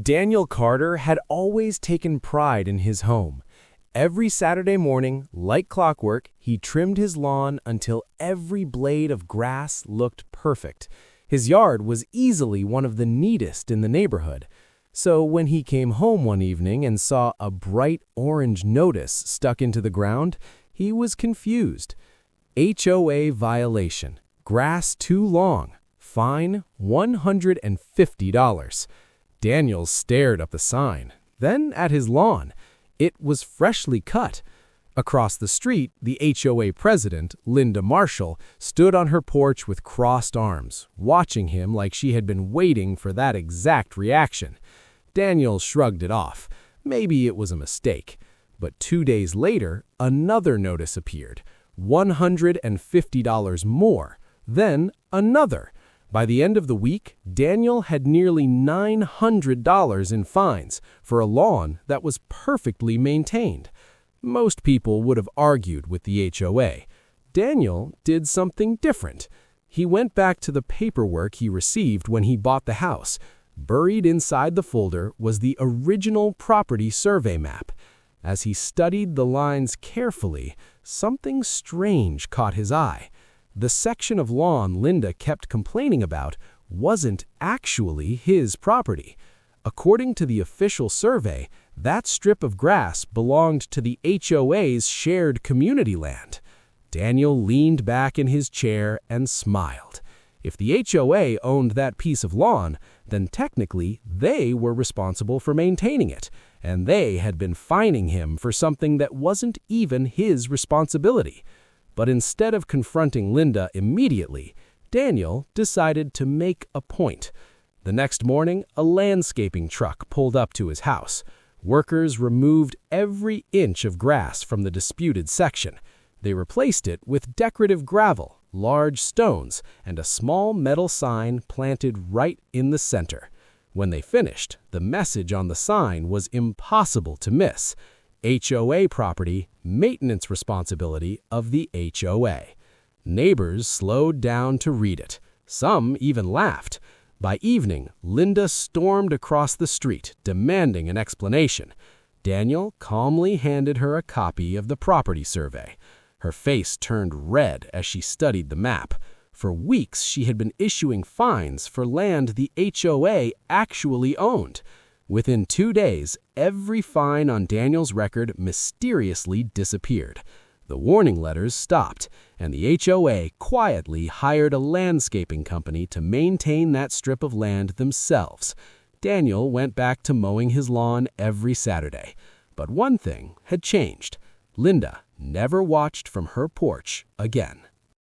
Daniel Carter had always taken pride in his home. Every Saturday morning, like clockwork, he trimmed his lawn until every blade of grass looked perfect. His yard was easily one of the neatest in the neighborhood. So when he came home one evening and saw a bright orange notice stuck into the ground, he was confused. HOA violation. Grass too long. Fine $150. Daniel stared up the sign, then at his lawn. It was freshly cut. Across the street, the HOA president, Linda Marshall, stood on her porch with crossed arms, watching him like she had been waiting for that exact reaction. Daniel shrugged it off. Maybe it was a mistake. But 2 days later, another notice appeared. $150 more. Then another. By the end of the week, Daniel had nearly $900 in fines for a lawn that was perfectly maintained. Most people would have argued with the HOA. Daniel did something different. He went back to the paperwork he received when he bought the house. Buried inside the folder was the original property survey map. As he studied the lines carefully, something strange caught his eye. The section of lawn Linda kept complaining about wasn't actually his property. According to the official survey, that strip of grass belonged to the HOA's shared community land. Daniel leaned back in his chair and smiled. If the HOA owned that piece of lawn, then technically they were responsible for maintaining it, and they had been fining him for something that wasn't even his responsibility. But instead of confronting Linda immediately, Daniel decided to make a point. The next morning, a landscaping truck pulled up to his house. Workers removed every inch of grass from the disputed section. They replaced it with decorative gravel, large stones, and a small metal sign planted right in the center. When they finished, the message on the sign was impossible to miss. HOA property, maintenance responsibility of the HOA. Neighbors slowed down to read it. Some even laughed. By evening, Linda stormed across the street, demanding an explanation. Daniel calmly handed her a copy of the property survey. Her face turned red as she studied the map. For weeks, she had been issuing fines for land the HOA actually owned. Within 2 days, every fine on Daniel's record mysteriously disappeared. The warning letters stopped, and the HOA quietly hired a landscaping company to maintain that strip of land themselves. Daniel went back to mowing his lawn every Saturday. But one thing had changed. Linda never watched from her porch again.